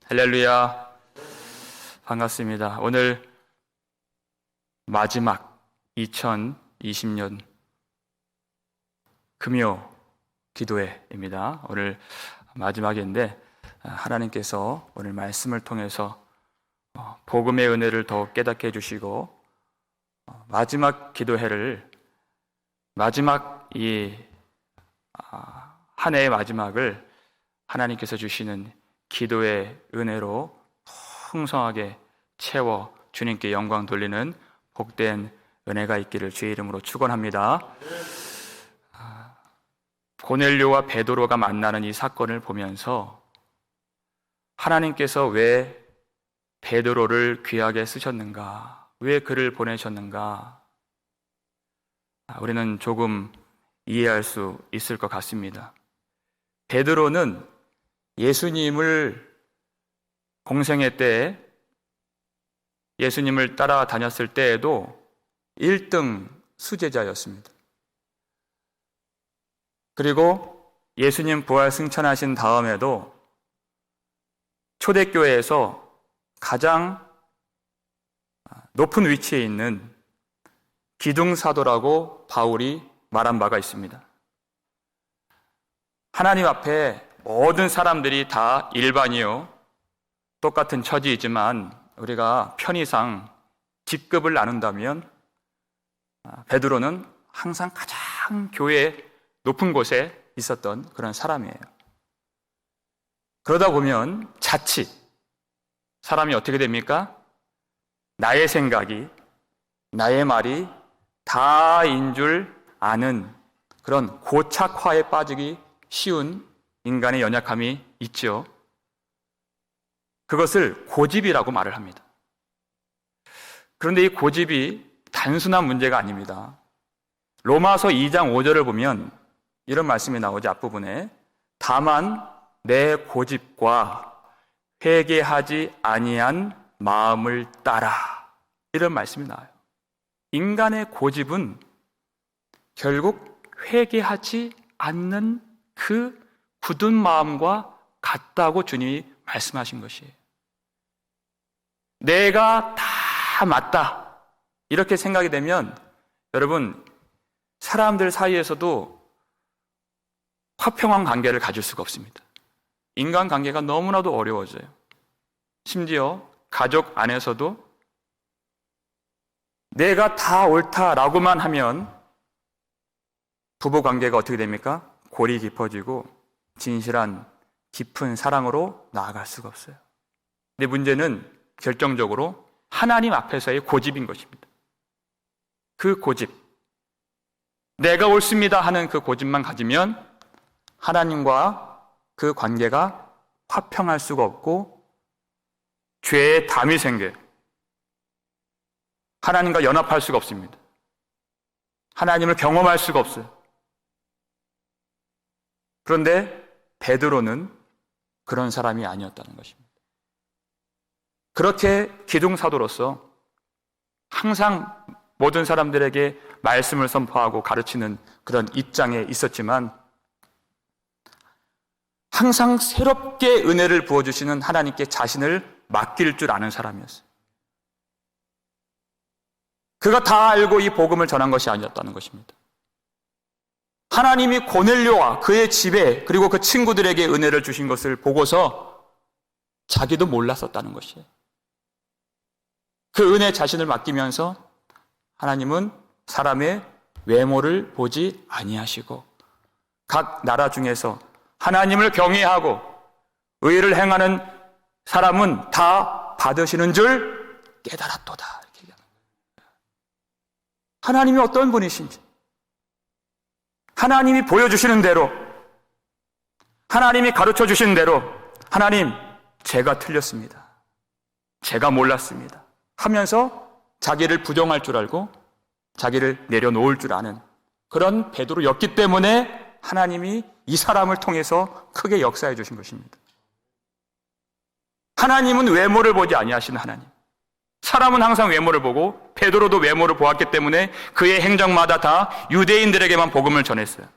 할렐루야. 반갑습니다. 오늘 마지막 2020년 금요 기도회입니다. 오늘 마지막인데 하나님께서 오늘 말씀을 통해서 복음의 은혜를 더 깨닫게 해주시고 마지막 기도회를 마지막 한 해의 마지막을 하나님께서 주시는 기도의 은혜로 풍성하게 채워 주님께 영광 돌리는 복된 은혜가 있기를 주의 이름으로 축원합니다. 고넬료와 베드로가 만나는 이 사건을 보면서 하나님께서 왜 베드로를 귀하게 쓰셨는가, 왜 그를 보내셨는가, 우리는 조금 이해할 수 있을 것 같습니다. 베드로는 예수님을 공생애 때 예수님을 따라다녔을 때에도 1등 수제자였습니다. 그리고 예수님 부활 승천하신 다음에도 초대교회에서 가장 높은 위치에 있는 기둥사도라고 바울이 말한 바가 있습니다. 하나님 앞에 모든 사람들이 다 일반이요, 똑같은 처지이지만 우리가 편의상 직급을 나눈다면 베드로는 항상 가장 교회 높은 곳에 있었던 그런 사람이에요. 그러다 보면 자칫 사람이 어떻게 됩니까? 나의 생각이, 나의 말이 다인 줄 아는 그런 고착화에 빠지기 쉬운 인간의 연약함이 있죠. 그것을 고집이라고 말을 합니다. 그런데 이 고집이 단순한 문제가 아닙니다. 로마서 2장 5절을 보면 이런 말씀이 나오죠. 앞부분에 다만 내 고집과 회개하지 아니한 마음을 따라, 이런 말씀이 나와요. 인간의 고집은 결국 회개하지 않는 그 굳은 마음과 같다고 주님이 말씀하신 것이에요. 내가 다 맞다 이렇게 생각이 되면 여러분, 사람들 사이에서도 화평한 관계를 가질 수가 없습니다. 인간관계가 너무나도 어려워져요. 심지어 가족 안에서도 내가 다 옳다라고만 하면 부부관계가 어떻게 됩니까? 골이 깊어지고 진실한 깊은 사랑으로 나아갈 수가 없어요. 근데 문제는 결정적으로 하나님 앞에서의 고집인 것입니다. 그 고집, 내가 옳습니다 하는 그 고집만 가지면 하나님과 그 관계가 화평할 수가 없고 죄의 담이 생겨요. 하나님과 연합할 수가 없습니다. 하나님을 경험할 수가 없어요. 그런데 베드로는 그런 사람이 아니었다는 것입니다. 그렇게 기둥사도로서 항상 모든 사람들에게 말씀을 선포하고 가르치는 그런 입장에 있었지만 항상 새롭게 은혜를 부어주시는 하나님께 자신을 맡길 줄 아는 사람이었어요. 그가 다 알고 이 복음을 전한 것이 아니었다는 것입니다. 하나님이 고넬료와 그의 집에 그리고 그 친구들에게 은혜를 주신 것을 보고서 자기도 몰랐었다는 것이에요. 그 은혜에 자신을 맡기면서 하나님은 사람의 외모를 보지 아니하시고 각 나라 중에서 하나님을 경외하고 의를 행하는 사람은 다 받으시는 줄 깨달았도다, 이렇게 얘기하는 거예요. 하나님이 어떤 분이신지 하나님이 보여주시는 대로, 하나님이 가르쳐 주신 대로, 하나님, 제가 틀렸습니다, 제가 몰랐습니다 하면서 자기를 부정할 줄 알고 자기를 내려놓을 줄 아는 그런 베드로였기 때문에 하나님이 이 사람을 통해서 크게 역사해 주신 것입니다. 하나님은 외모를 보지 아니하시는 하나님, 사람은 항상 외모를 보고 베드로도 외모를 보았기 때문에 그의 행적마다 다 유대인들에게만 복음을 전했어요.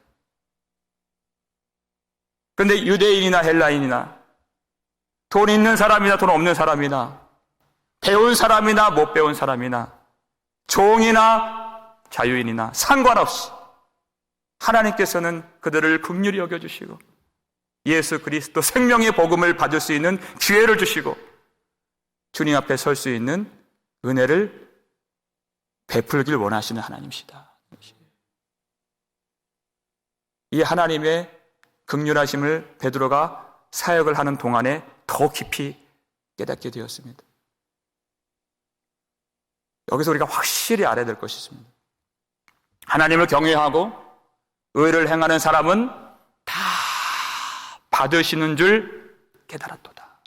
그런데 유대인이나 헬라인이나 돈 있는 사람이나 돈 없는 사람이나, 배운 사람이나 못 배운 사람이나, 종이나 자유인이나 상관없이 하나님께서는 그들을 긍휼히 여겨주시고 예수 그리스도 생명의 복음을 받을 수 있는 기회를 주시고 주님 앞에 설 수 있는 은혜를 베풀길 원하시는 하나님이시다. 이 하나님의 긍휼하심을 베드로가 사역을 하는 동안에 더 깊이 깨닫게 되었습니다. 여기서 우리가 확실히 알아야 될 것이 있습니다. 하나님을 경외하고 의를 행하는 사람은 다 받으시는 줄 깨달았도다.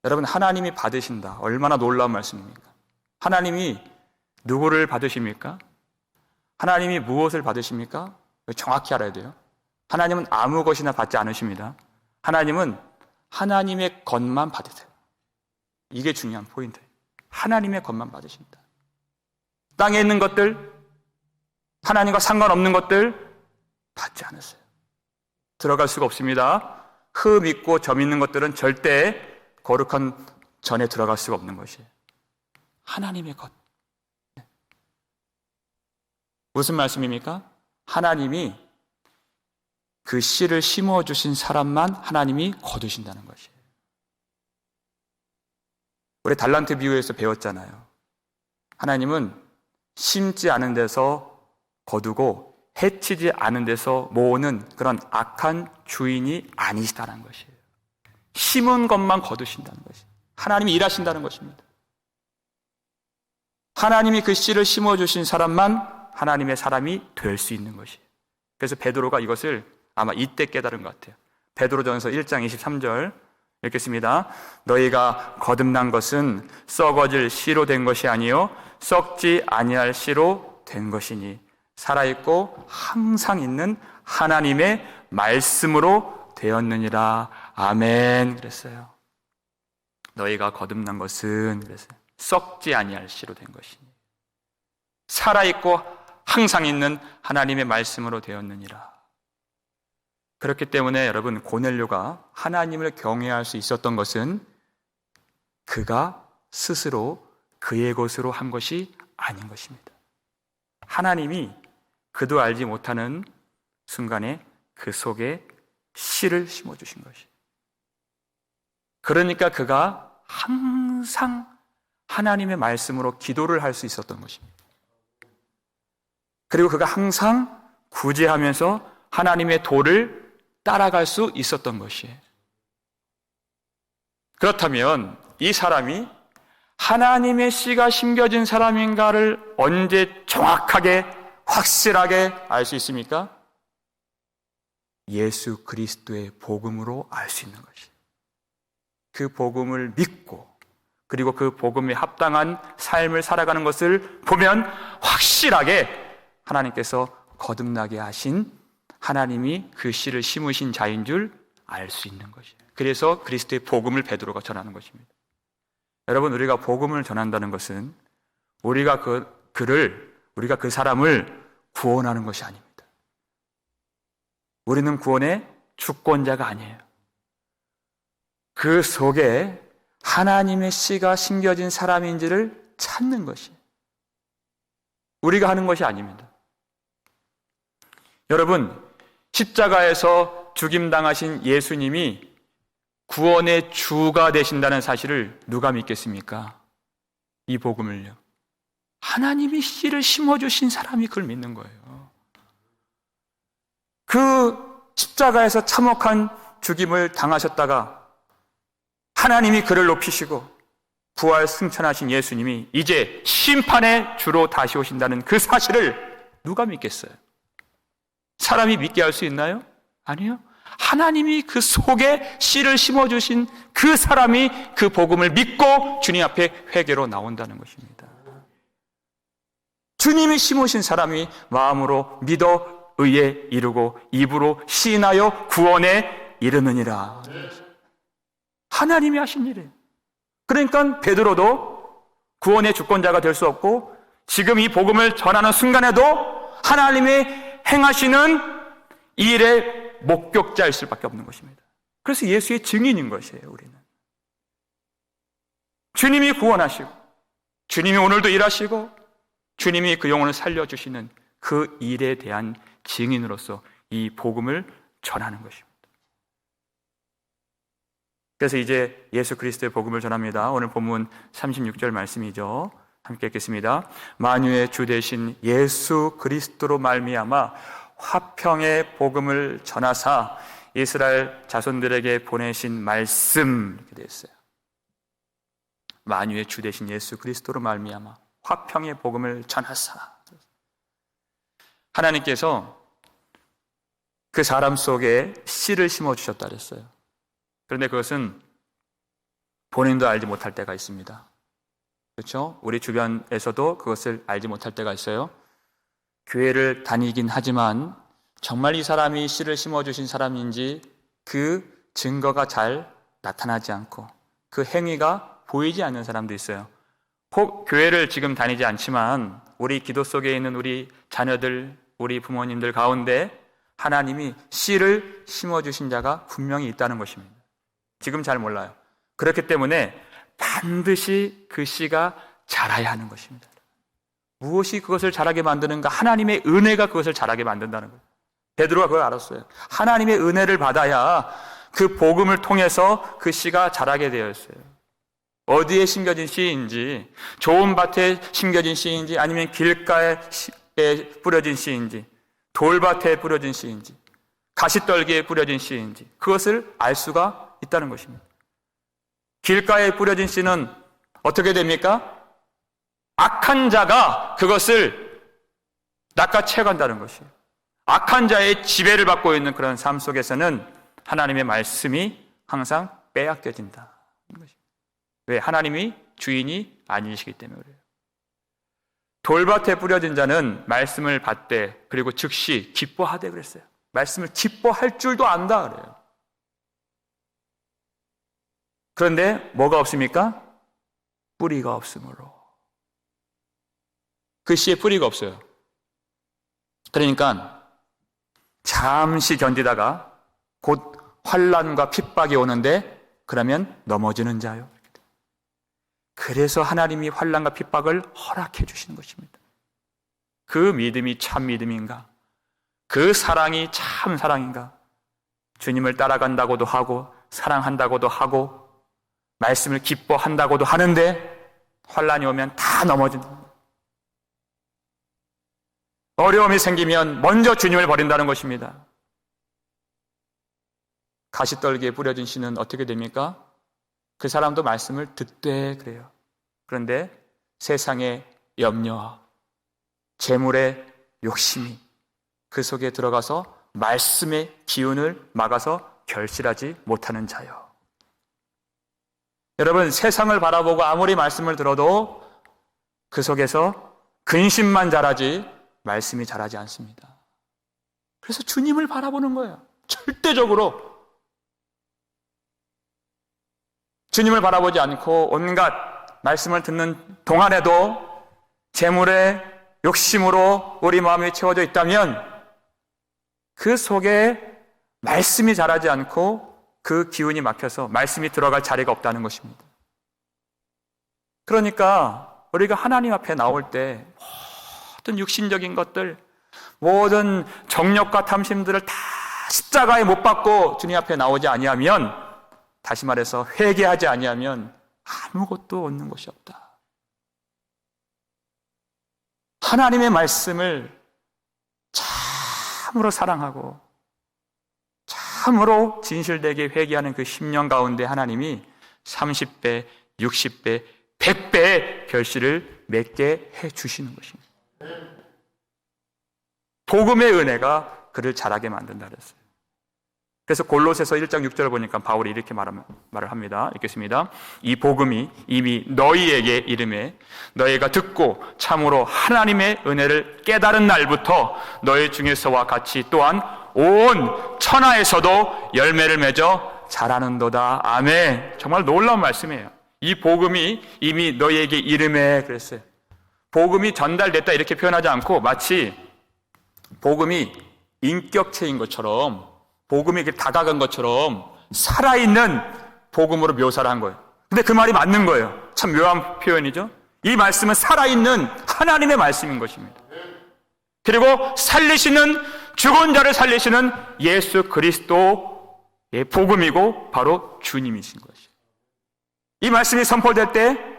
여러분, 하나님이 받으신다. 얼마나 놀라운 말씀입니까? 하나님이 누구를 받으십니까? 하나님이 무엇을 받으십니까? 정확히 알아야 돼요. 하나님은 아무 것이나 받지 않으십니다. 하나님은 하나님의 것만 받으세요. 이게 중요한 포인트예요. 하나님의 것만 받으신다. 땅에 있는 것들, 하나님과 상관없는 것들 받지 않으세요. 들어갈 수가 없습니다. 흠 있고 점 있는 것들은 절대 거룩한 전에 들어갈 수가 없는 것이에요. 하나님의 것. 무슨 말씀입니까? 하나님이 그 씨를 심어주신 사람만 하나님이 거두신다는 것이에요. 우리 달란트 비유에서 배웠잖아요. 하나님은 심지 않은 데서 거두고 해치지 않은 데서 모으는 그런 악한 주인이 아니시다는 것이에요. 심은 것만 거두신다는 것이에요. 하나님이 일하신다는 것입니다. 하나님이 그 씨를 심어주신 사람만 하나님의 사람이 될 수 있는 것이에요. 그래서 베드로가 이것을 아마 이때 깨달은 것 같아요. 베드로전서 1장 23절 읽겠습니다. 너희가 거듭난 것은 썩어질 씨로 된 것이 아니요 썩지 아니할 씨로 된 것이니 살아있고 항상 있는 하나님의 말씀으로 되었느니라. 아멘. 그랬어요. 너희가 거듭난 것은 그랬어요. 썩지 아니할 씨로 된 것이니 살아있고 항상 있는 하나님의 말씀으로 되었느니라. 그렇기 때문에 여러분, 고넬료가 하나님을 경외할 수 있었던 것은 그가 스스로 그의 것으로 한 것이 아닌 것입니다. 하나님이 그도 알지 못하는 순간에 그 속에 씨를 심어주신 것이에요. 그러니까 그가 항상 하나님의 말씀으로 기도를 할 수 있었던 것입니다. 그리고 그가 항상 구제하면서 하나님의 도를 따라갈 수 있었던 것이에요. 그렇다면 이 사람이 하나님의 씨가 심겨진 사람인가를 언제 정확하게 확실하게 알 수 있습니까? 예수 그리스도의 복음으로 알 수 있는 것이에요. 그 복음을 믿고 그리고 그 복음에 합당한 삶을 살아가는 것을 보면 확실하게 하나님께서 거듭나게 하신 하나님이 그 씨를 심으신 자인 줄 알 수 있는 것이에요. 그래서 그리스도의 복음을 베드로가 전하는 것입니다. 여러분, 우리가 복음을 전한다는 것은 우리가 그 사람을 구원하는 것이 아닙니다. 우리는 구원의 주권자가 아니에요. 그 속에 하나님의 씨가 심겨진 사람인지를 찾는 것이에요. 우리가 하는 것이 아닙니다. 여러분, 십자가에서 죽임당하신 예수님이 구원의 주가 되신다는 사실을 누가 믿겠습니까? 이 복음을요. 하나님이 씨를 심어주신 사람이 그걸 믿는 거예요. 그 십자가에서 참혹한 죽임을 당하셨다가 하나님이 그를 높이시고 부활 승천하신 예수님이 이제 심판의 주로 다시 오신다는 그 사실을 누가 믿겠어요? 사람이 믿게 할 수 있나요? 아니요. 하나님이 그 속에 씨를 심어주신 그 사람이 그 복음을 믿고 주님 앞에 회개로 나온다는 것입니다. 주님이 심으신 사람이 마음으로 믿어 의에 이르고 입으로 시인하여 구원에 이르느니라. 하나님이 하신 일이에요. 그러니까 베드로도 구원의 주권자가 될 수 없고 지금 이 복음을 전하는 순간에도 하나님이 행하시는 이 일의 목격자일 수밖에 없는 것입니다. 그래서 예수의 증인인 것이에요. 우리는 주님이 구원하시고 주님이 오늘도 일하시고 주님이 그 영혼을 살려주시는 그 일에 대한 증인으로서 이 복음을 전하는 것입니다. 그래서 이제 예수 그리스도의 복음을 전합니다. 오늘 본문 36절 말씀이죠. 함께 읽겠습니다. 만유의 주 되신 예수 그리스도로 말미암아 화평의 복음을 전하사 이스라엘 자손들에게 보내신 말씀, 이렇게 되어 있어요. 만유의 주 되신 예수 그리스도로 말미암아 화평의 복음을 전하사. 하나님께서 그 사람 속에 씨를 심어주셨다 그랬어요. 그런데 그것은 본인도 알지 못할 때가 있습니다. 그렇죠? 우리 주변에서도 그것을 알지 못할 때가 있어요. 교회를 다니긴 하지만 정말 이 사람이 씨를 심어주신 사람인지 그 증거가 잘 나타나지 않고 그 행위가 보이지 않는 사람도 있어요. 혹 교회를 지금 다니지 않지만 우리 기도 속에 있는 우리 자녀들, 우리 부모님들 가운데 하나님이 씨를 심어주신 자가 분명히 있다는 것입니다. 지금 잘 몰라요. 그렇기 때문에 반드시 그 씨가 자라야 하는 것입니다. 무엇이 그것을 자라게 만드는가? 하나님의 은혜가 그것을 자라게 만든다는 거예요. 베드로가 그걸 알았어요. 하나님의 은혜를 받아야 그 복음을 통해서 그 씨가 자라게 되어 있어요. 어디에 심겨진 씨인지, 좋은 밭에 심겨진 씨인지, 아니면 길가에 뿌려진 씨인지, 돌밭에 뿌려진 씨인지, 가시떨기에 뿌려진 씨인지, 그것을 알 수가 있다는 것입니다. 길가에 뿌려진 씨는 어떻게 됩니까? 악한 자가 그것을 낚아채간다는 것이에요. 악한 자의 지배를 받고 있는 그런 삶 속에서는 하나님의 말씀이 항상 빼앗겨진다. 왜? 하나님이 주인이 아니시기 때문에 그래요. 돌밭에 뿌려진 자는 말씀을 받되 그리고 즉시 기뻐하되 그랬어요. 말씀을 기뻐할 줄도 안다 그래요. 그런데 뭐가 없습니까? 뿌리가 없으므로. 그 씨에 뿌리가 없어요. 그러니까 잠시 견디다가 곧 환난과 핍박이 오는데 그러면 넘어지는 자요. 그래서 하나님이 환난과 핍박을 허락해 주시는 것입니다. 그 믿음이 참 믿음인가? 그 사랑이 참 사랑인가? 주님을 따라간다고도 하고 사랑한다고도 하고 말씀을 기뻐한다고도 하는데 환난이 오면 다 넘어진다. 어려움이 생기면 먼저 주님을 버린다는 것입니다. 가시떨기에 뿌려진 씨는 어떻게 됩니까? 그 사람도 말씀을 듣되 그래요. 그런데 세상의 염려와 재물의 욕심이 그 속에 들어가서 말씀의 기운을 막아서 결실하지 못하는 자요. 여러분, 세상을 바라보고 아무리 말씀을 들어도 그 속에서 근심만 자라지 말씀이 자라지 않습니다. 그래서 주님을 바라보는 거예요. 절대적으로. 주님을 바라보지 않고 온갖 말씀을 듣는 동안에도 재물의 욕심으로 우리 마음이 채워져 있다면 그 속에 말씀이 자라지 않고 그 기운이 막혀서 말씀이 들어갈 자리가 없다는 것입니다. 그러니까 우리가 하나님 앞에 나올 때 모든 육신적인 것들, 모든 정욕과 탐심들을 다 십자가에 못 박고 주님 앞에 나오지 아니하면, 다시 말해서 회개하지 아니하면 아무것도 얻는 것이 없다. 하나님의 말씀을 참으로 사랑하고 참으로 진실되게 회개하는 그 심령 가운데 하나님이 30배, 60배, 100배의 결실을 맺게 해주시는 것입니다. 복음의 은혜가 그를 자라게 만든다 그랬어요. 그래서 골로새서 1장 6절을 보니까 바울이 이렇게 말을 합니다. 읽겠습니다. 이 복음이 이미 너희에게 이름에 너희가 듣고 참으로 하나님의 은혜를 깨달은 날부터 너희 중에서와 같이 또한 온 천하에서도 열매를 맺어 자라는도다. 아멘. 정말 놀라운 말씀이에요. 이 복음이 이미 너희에게 이름에 그랬어요. 복음이 전달됐다 이렇게 표현하지 않고 마치 복음이 인격체인 것처럼, 복음이 다가간 것처럼 살아있는 복음으로 묘사를 한 거예요. 근데 그 말이 맞는 거예요. 참 묘한 표현이죠. 이 말씀은 살아있는 하나님의 말씀인 것입니다. 그리고 살리시는, 죽은 자를 살리시는 예수 그리스도의 복음이고 바로 주님이신 것이에요. 이 말씀이 선포될 때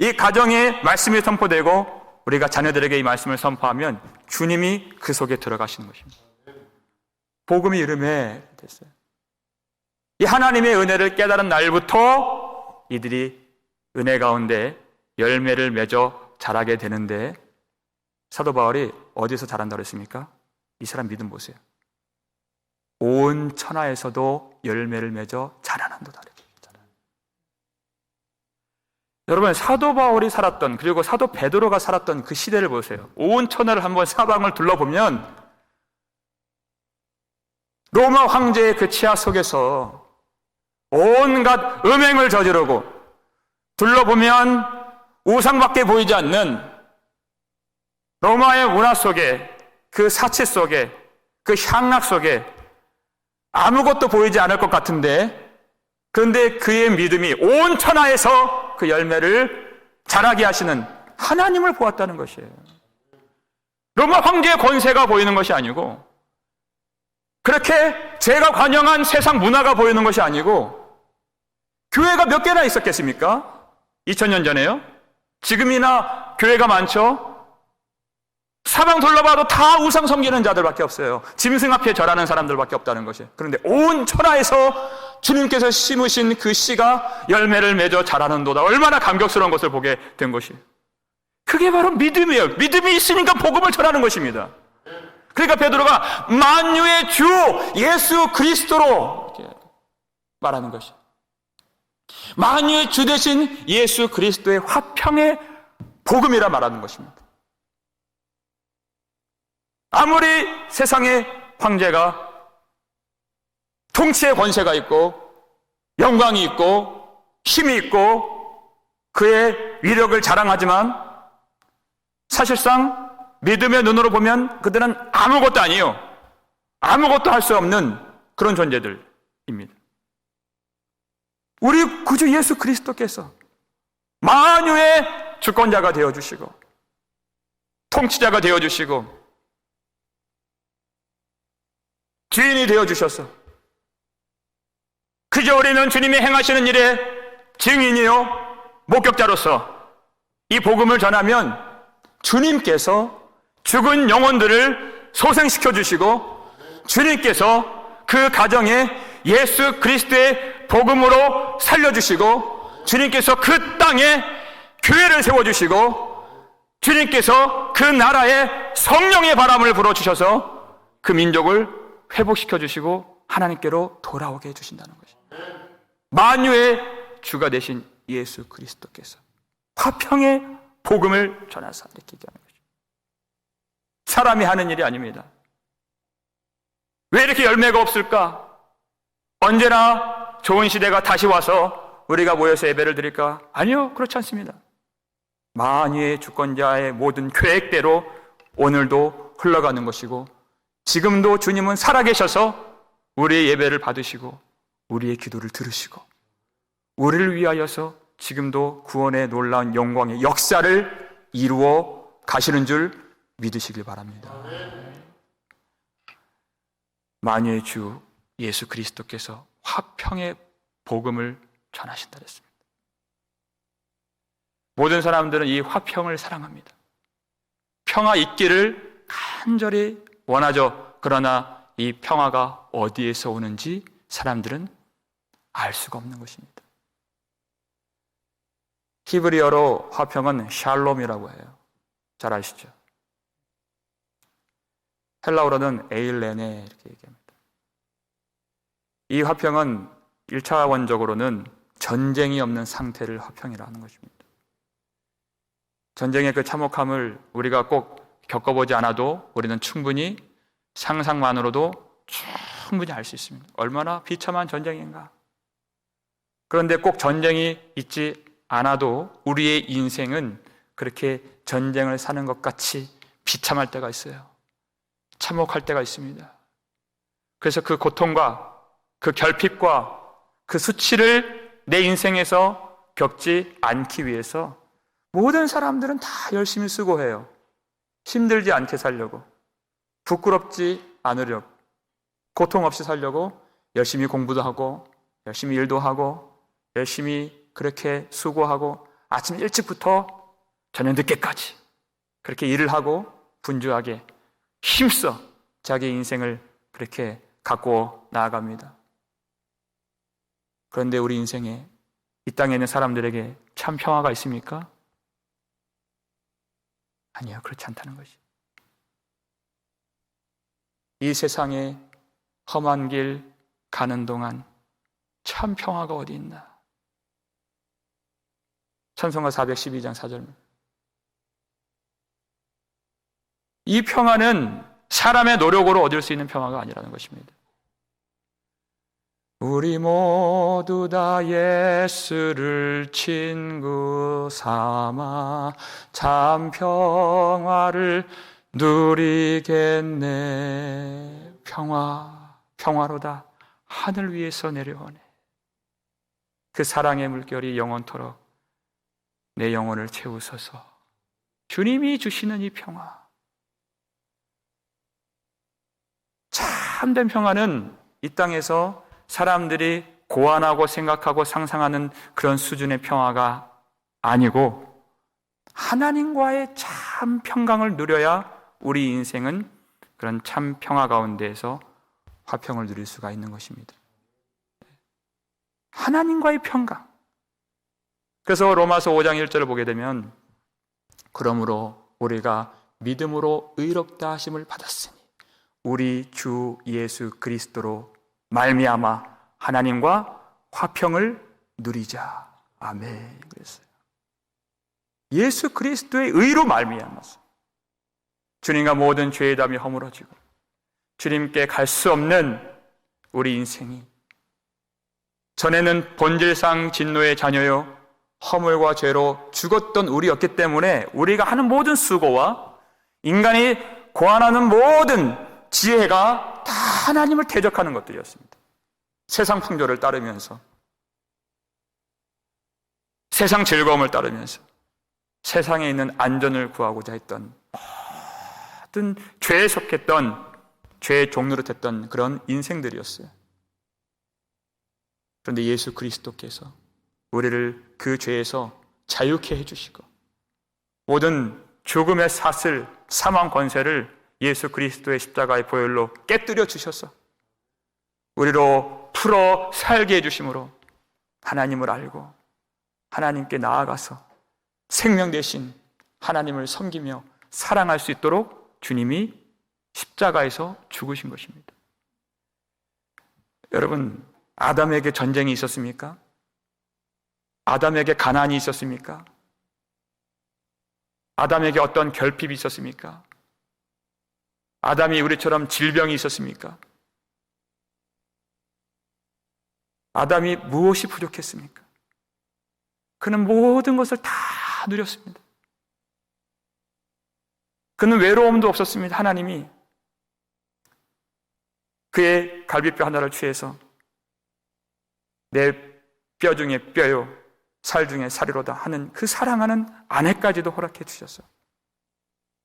이 가정에 말씀이 선포되고 우리가 자녀들에게 이 말씀을 선포하면 주님이 그 속에 들어가시는 것입니다. 복음이 이름에 됐어요. 이 하나님의 은혜를 깨달은 날부터 이들이 은혜 가운데 열매를 맺어 자라게 되는데, 사도 바울이 어디서 자란다고 했습니까? 이 사람 믿음 보세요. 온 천하에서도 열매를 맺어 자라난도다. 여러분, 사도 바울이 살았던, 그리고 사도 베드로가 살았던 그 시대를 보세요. 온 천하를 한번 사방을 둘러보면 로마 황제의 그 치하 속에서 온갖 음행을 저지르고, 둘러보면 우상밖에 보이지 않는 로마의 문화 속에, 그 사치 속에, 그 향락 속에 아무것도 보이지 않을 것 같은데, 그런데 그의 믿음이 온 천하에서 그 열매를 자라게 하시는 하나님을 보았다는 것이에요. 로마 황제의 권세가 보이는 것이 아니고, 그렇게 제가 관영한 세상 문화가 보이는 것이 아니고, 교회가 몇 개나 있었겠습니까? 2000년 전에요? 지금이나 교회가 많죠? 사방 둘러봐도 다 우상 섬기는 자들밖에 없어요. 짐승 앞에 절하는 사람들밖에 없다는 것이에요. 그런데 온 천하에서 주님께서 심으신 그 씨가 열매를 맺어 자라는도다. 얼마나 감격스러운 것을 보게 된 것이에요. 그게 바로 믿음이에요. 믿음이 있으니까 복음을 전하는 것입니다. 그러니까 베드로가 만유의 주 예수 그리스도로 이렇게 말하는 것이에요. 만유의 주 대신 예수 그리스도의 화평의 복음이라 말하는 것입니다. 아무리 세상의 황제가 통치의 권세가 있고 영광이 있고 힘이 있고 그의 위력을 자랑하지만, 사실상 믿음의 눈으로 보면 그들은 아무것도 아니에요. 아무것도 할 수 없는 그런 존재들입니다. 우리 구주 예수 그리스도께서 만유의 주권자가 되어주시고 통치자가 되어주시고 주인이 되어주셔서 그저 우리는 주님이 행하시는 일의 증인이요 목격자로서 이 복음을 전하면 주님께서 죽은 영혼들을 소생시켜 주시고, 주님께서 그 가정에 예수 그리스도의 복음으로 살려주시고, 주님께서 그 땅에 교회를 세워주시고, 주님께서 그 나라에 성령의 바람을 불어주셔서 그 민족을 회복시켜 주시고 하나님께로 돌아오게 해주신다는 것입니다. 만유의 주가 되신 예수 그리스도께서 화평의 복음을 전하사 이렇게 얘기하는 것입니다. 사람이 하는 일이 아닙니다. 왜 이렇게 열매가 없을까? 언제나 좋은 시대가 다시 와서 우리가 모여서 예배를 드릴까? 아니요, 그렇지 않습니다. 만유의 주권자의 모든 계획대로 오늘도 흘러가는 것이고, 지금도 주님은 살아계셔서 우리의 예배를 받으시고 우리의 기도를 들으시고 우리를 위하여서 지금도 구원의 놀라운 영광의 역사를 이루어 가시는 줄 믿으시길 바랍니다. 만유의 주 예수 그리스도께서 화평의 복음을 전하신다 했습니다. 모든 사람들은 이 화평을 사랑합니다. 평화 있기를 간절히 원하죠. 그러나 이 평화가 어디에서 오는지 사람들은 알 수가 없는 것입니다. 히브리어로 화평은 샬롬이라고 해요. 잘 아시죠? 헬라어로는 에일레네 이렇게 얘기합니다. 이 화평은 1차원적으로는 전쟁이 없는 상태를 화평이라 하는 것입니다. 전쟁의 그 참혹함을 우리가 꼭 겪어보지 않아도 우리는 충분히 상상만으로도 충분히 알 수 있습니다. 얼마나 비참한 전쟁인가. 그런데 꼭 전쟁이 있지 않아도 우리의 인생은 그렇게 전쟁을 사는 것 같이 비참할 때가 있어요. 참혹할 때가 있습니다. 그래서 그 고통과 그 결핍과 그 수치를 내 인생에서 겪지 않기 위해서 모든 사람들은 다 열심히 수고해요. 힘들지 않게 살려고, 부끄럽지 않으려고, 고통 없이 살려고 열심히 공부도 하고 열심히 일도 하고 열심히 그렇게 수고하고 아침 일찍부터 저녁 늦게까지 그렇게 일을 하고 분주하게 힘써 자기 인생을 그렇게 갖고 나아갑니다. 그런데 우리 인생에 이 땅에 있는 사람들에게 참 평화가 있습니까? 아니요, 그렇지 않다는 것이. 이 세상에 험한 길 가는 동안 참 평화가 어디 있나? 찬송가 412장 4절. 이 평화는 사람의 노력으로 얻을 수 있는 평화가 아니라는 것입니다. 우리 모두 다 예수를 친구 삼아 참 평화를 누리겠네. 평화로다 하늘 위에서 내려오네. 그 사랑의 물결이 영원토록 내 영혼을 채우소서. 주님이 주시는 이 평화, 참된 평화는 이 땅에서 사람들이 고안하고 생각하고 상상하는 그런 수준의 평화가 아니고 하나님과의 참 평강을 누려야 우리 인생은 그런 참 평화 가운데에서 화평을 누릴 수가 있는 것입니다. 하나님과의 평강. 그래서 로마서 5장 1절을 보게 되면 그러므로 우리가 믿음으로 의롭다 하심을 받았으니 우리 주 예수 그리스도로 말미암아 하나님과 화평을 누리자. 아멘. 그랬어요. 예수 그리스도의 의로 말미암아서 주님과 모든 죄의 담이 허물어지고 주님께 갈 수 없는 우리 인생이 전에는 본질상 진노의 자녀요 허물과 죄로 죽었던 우리였기 때문에 우리가 하는 모든 수고와 인간이 고안하는 모든 지혜가 다 하나님을 대적하는 것들이었습니다. 세상 풍조를 따르면서, 세상 즐거움을 따르면서 세상에 있는 안전을 구하고자 했던 모든 죄에 속했던 죄의 종노릇했던 그런 인생들이었어요. 그런데 예수 그리스도께서 우리를 그 죄에서 자유케 해주시고 모든 죽음의 사슬, 사망 권세를 예수 그리스도의 십자가의 보혈로 깨뜨려 주셔서 우리로 풀어 살게 해주심으로 하나님을 알고 하나님께 나아가서 생명 대신 하나님을 섬기며 사랑할 수 있도록 주님이 십자가에서 죽으신 것입니다. 여러분, 아담에게 전쟁이 있었습니까? 아담에게 가난이 있었습니까? 아담에게 어떤 결핍이 있었습니까? 아담이 우리처럼 질병이 있었습니까? 아담이 무엇이 부족했습니까? 그는 모든 것을 다 누렸습니다. 그는 외로움도 없었습니다. 하나님이 그의 갈비뼈 하나를 취해서 내 뼈 중에 뼈요 살 중에 살이로다 하는 그 사랑하는 아내까지도 허락해 주셨어요.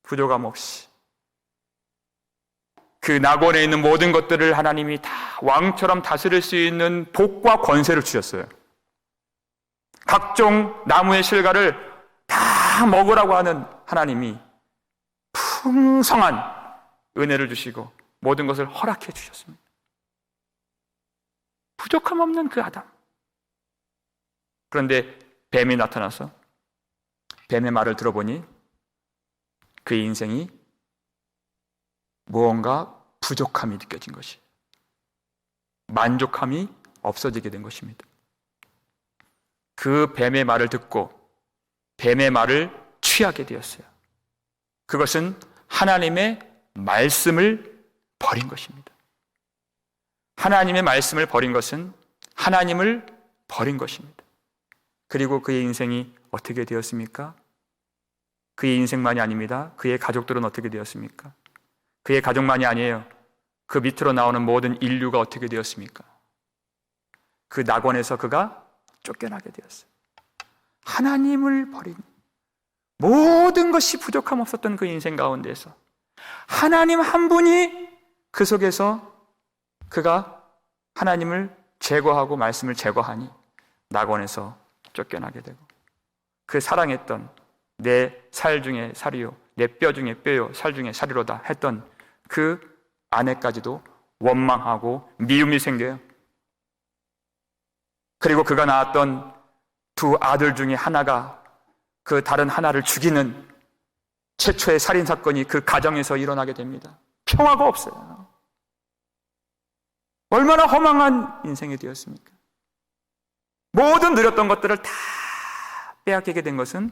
부족함 없이 그 낙원에 있는 모든 것들을 하나님이 다 왕처럼 다스릴 수 있는 복과 권세를 주셨어요. 각종 나무의 실과를 다 먹으라고 하는 하나님이 풍성한 은혜를 주시고 모든 것을 허락해 주셨습니다. 부족함 없는 그 아담. 그런데 뱀이 나타나서 뱀의 말을 들어보니 그의 인생이 무언가 부족함이 느껴진 것이, 만족함이 없어지게 된 것입니다. 그 뱀의 말을 듣고 뱀의 말을 취하게 되었어요. 그것은 하나님의 말씀을 버린 것입니다. 하나님의 말씀을 버린 것은 하나님을 버린 것입니다. 그리고 그의 인생이 어떻게 되었습니까? 그의 인생만이 아닙니다. 그의 가족들은 어떻게 되었습니까? 그의 가족만이 아니에요. 그 밑으로 나오는 모든 인류가 어떻게 되었습니까? 그 낙원에서 그가 쫓겨나게 되었어요. 하나님을 버린 모든 것이 부족함 없었던 그 인생 가운데서 하나님 한 분이 그 속에서 그가 하나님을 제거하고 말씀을 제거하니 낙원에서 쫓겨나게 되고 그 사랑했던 내 살 중에 살이요 내 뼈 중에 뼈요 살 중에 살이로다 했던 그 아내까지도 원망하고 미움이 생겨요. 그리고 그가 낳았던 두 아들 중에 하나가 그 다른 하나를 죽이는 최초의 살인사건이 그 가정에서 일어나게 됩니다. 평화가 없어요. 얼마나 허망한 인생이 되었습니까? 모든 누렸던 것들을 다 빼앗기게 된 것은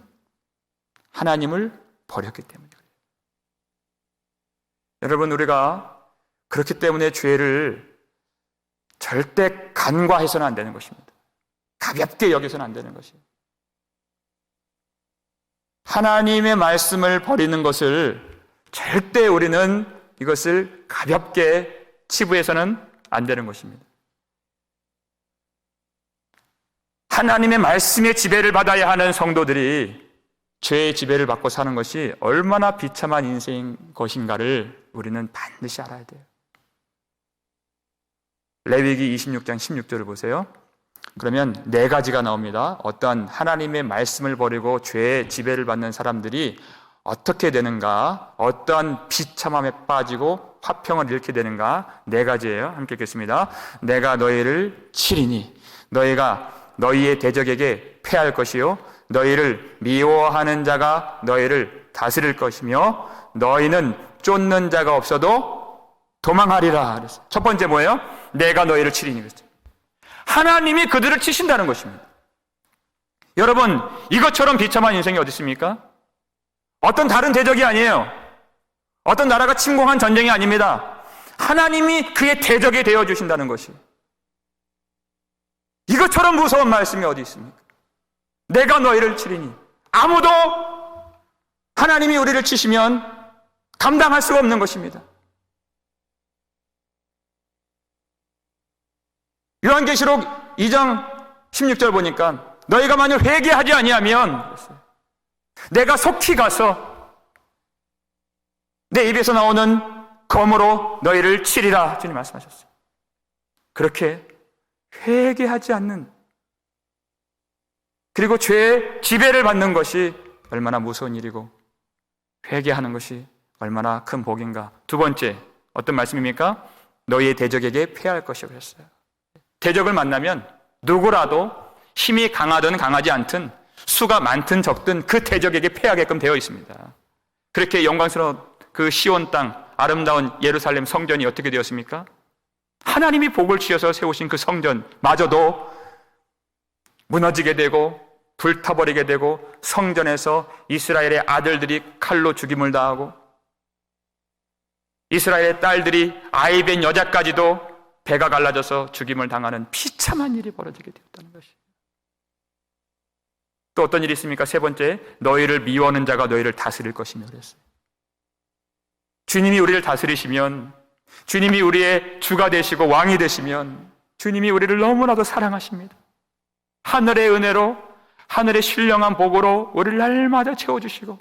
하나님을 버렸기 때문이에요. 여러분, 우리가 그렇기 때문에 죄를 절대 간과해서는 안 되는 것입니다. 가볍게 여겨서는 안 되는 것이에요. 하나님의 말씀을 버리는 것을 절대 우리는 이것을 가볍게 치부해서는 안 되는 것입니다. 하나님의 말씀의 지배를 받아야 하는 성도들이 죄의 지배를 받고 사는 것이 얼마나 비참한 인생인 것인가를 우리는 반드시 알아야 돼요. 레위기 26장 16절을 보세요. 그러면 네 가지가 나옵니다. 어떠한 하나님의 말씀을 버리고 죄의 지배를 받는 사람들이 어떻게 되는가, 어떠한 비참함에 빠지고 화평을 잃게 되는가, 네 가지예요. 함께 읽겠습니다. 내가 너희를 치리니 너희가 너희의 대적에게 패할 것이요 너희를 미워하는 자가 너희를 다스릴 것이며 너희는 쫓는 자가 없어도 도망하리라 그랬어요. 첫 번째 뭐예요? 내가 너희를 치리니 그랬어요. 하나님이 그들을 치신다는 것입니다. 여러분, 이것처럼 비참한 인생이 어디 있습니까? 어떤 다른 대적이 아니에요. 어떤 나라가 침공한 전쟁이 아닙니다. 하나님이 그의 대적이 되어주신다는 것이. 이것처럼 무서운 말씀이 어디 있습니까? 내가 너희를 치리니. 아무도 하나님이 우리를 치시면 감당할 수가 없는 것입니다. 요한계시록 2장 16절 보니까 너희가 만약 회개하지 아니하면 내가 속히 가서 내 입에서 나오는 검으로 너희를 치리라 주님 말씀하셨어요. 그렇게 회개하지 않는, 그리고 죄의 지배를 받는 것이 얼마나 무서운 일이고 회개하는 것이 얼마나 큰 복인가. 두 번째, 어떤 말씀입니까? 너희의 대적에게 패할 것이라고 했어요. 대적을 만나면 누구라도 힘이 강하든 강하지 않든 수가 많든 적든 그 대적에게 패하게끔 되어 있습니다. 그렇게 영광스러운 그 시온 땅, 아름다운 예루살렘 성전이 어떻게 되었습니까? 하나님이 복을 지어서 세우신 그 성전마저도 무너지게 되고 불타버리게 되고 성전에서 이스라엘의 아들들이 칼로 죽임을 당하고 이스라엘의 딸들이 아이 된 여자까지도 배가 갈라져서 죽임을 당하는 비참한 일이 벌어지게 되었다는 것이에요. 또 어떤 일이 있습니까? 세 번째, 너희를 미워하는 자가 너희를 다스릴 것이며 그랬어요. 주님이 우리를 다스리시면, 주님이 우리의 주가 되시고 왕이 되시면 주님이 우리를 너무나도 사랑하십니다. 하늘의 은혜로, 하늘의 신령한 복으로 우리를 날마다 채워주시고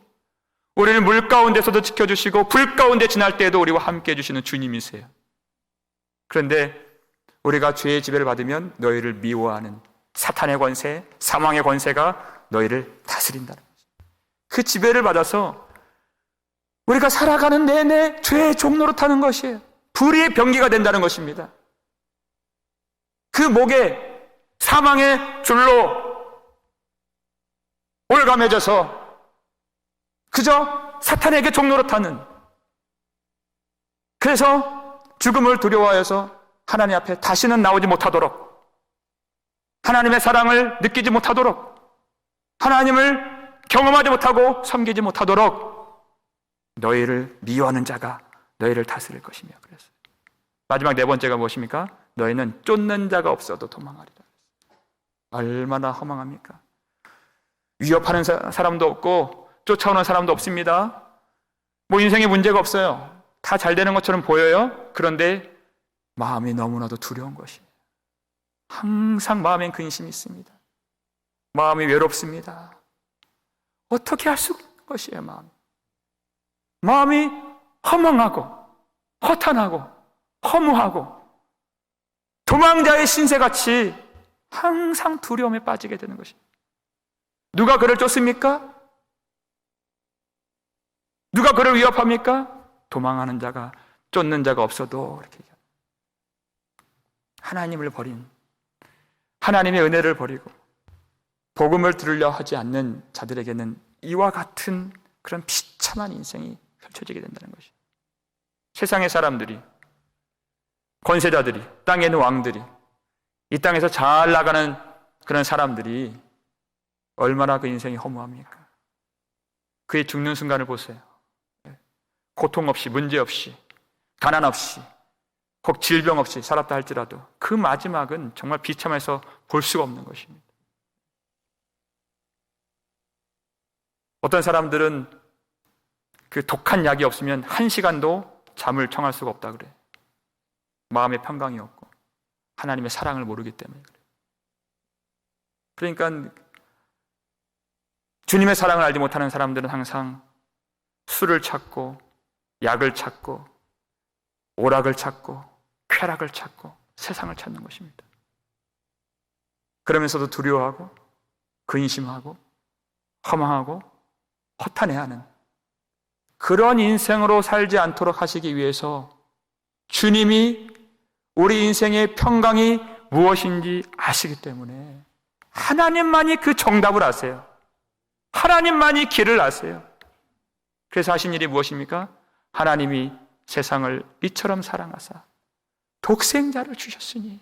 우리를 물 가운데서도 지켜주시고 불 가운데 지날 때에도 우리와 함께 해주시는 주님이세요. 그런데 우리가 죄의 지배를 받으면 너희를 미워하는 사탄의 권세, 사망의 권세가 너희를 다스린다는 거죠. 그 지배를 받아서 우리가 살아가는 내내 죄의 종로로 타는 것이에요. 불의의 병기가 된다는 것입니다. 그 목에 사망의 줄로 올가매져서 그저 사탄에게 종로로 타는, 그래서 죽음을 두려워해서 하나님 앞에 다시는 나오지 못하도록, 하나님의 사랑을 느끼지 못하도록, 하나님을 경험하지 못하고 섬기지 못하도록 너희를 미워하는 자가 너희를 다스릴 것이며 그랬어요. 마지막 네 번째가 무엇입니까? 너희는 쫓는 자가 없어도 도망하리라. 얼마나 허망합니까? 위협하는 사람도 없고 쫓아오는 사람도 없습니다. 뭐 인생에 문제가 없어요. 다 잘 되는 것처럼 보여요. 그런데 마음이 너무나도 두려운 것이에요. 항상 마음엔 근심이 있습니다. 마음이 외롭습니다. 어떻게 할 수 없는 것이에요, 마음이 허망하고 허탄하고 허무하고 도망자의 신세같이 항상 두려움에 빠지게 되는 것입니다. 누가 그를 쫓습니까? 누가 그를 위협합니까? 도망하는 자가, 쫓는 자가 없어도 이렇게 하나님을 버린, 하나님의 은혜를 버리고 복음을 들으려 하지 않는 자들에게는 이와 같은 그런 비참한 인생이 펼쳐지게 된다는 것이죠. 세상의 사람들이, 권세자들이, 땅에 있는 왕들이, 이 땅에서 잘 나가는 그런 사람들이 얼마나 그 인생이 허무합니까? 그의 죽는 순간을 보세요. 고통 없이, 문제 없이, 가난 없이, 혹 질병 없이 살았다 할지라도 그 마지막은 정말 비참해서 볼 수가 없는 것입니다. 어떤 사람들은 그 독한 약이 없으면 1시간도 잠을 청할 수가 없다 그래. 마음의 평강이 없고 하나님의 사랑을 모르기 때문에 그래요. 그러니까 주님의 사랑을 알지 못하는 사람들은 항상 술을 찾고 약을 찾고 오락을 찾고 쾌락을 찾고 세상을 찾는 것입니다. 그러면서도 두려워하고 근심하고 허망하고 허탄해하는 그런 인생으로 살지 않도록 하시기 위해서 주님이 우리 인생의 평강이 무엇인지 아시기 때문에 하나님만이 그 정답을 아세요. 하나님만이 길을 아세요. 그래서 하신 일이 무엇입니까? 하나님이 세상을 이처럼 사랑하사 독생자를 주셨으니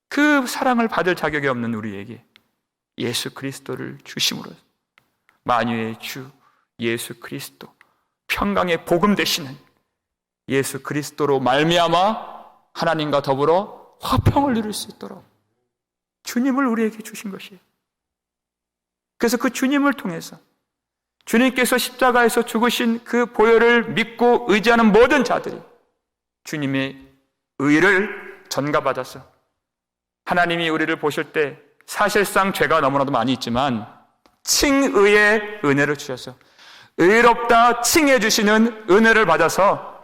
그 사랑을 받을 자격이 없는 우리에게 예수 그리스도를 주심으로 만유의 주 예수 그리스도, 평강의 복음 되시는 예수 그리스도로 말미암아 하나님과 더불어 화평을 누릴 수 있도록 주님을 우리에게 주신 것이에요. 그래서 그 주님을 통해서 주님께서 십자가에서 죽으신 그 보혈을 믿고 의지하는 모든 자들이 주님의 의를 전가받아서 하나님이 우리를 보실 때 사실상 죄가 너무나도 많이 있지만 칭의의 은혜를 주셔서 의롭다 칭해 주시는 은혜를 받아서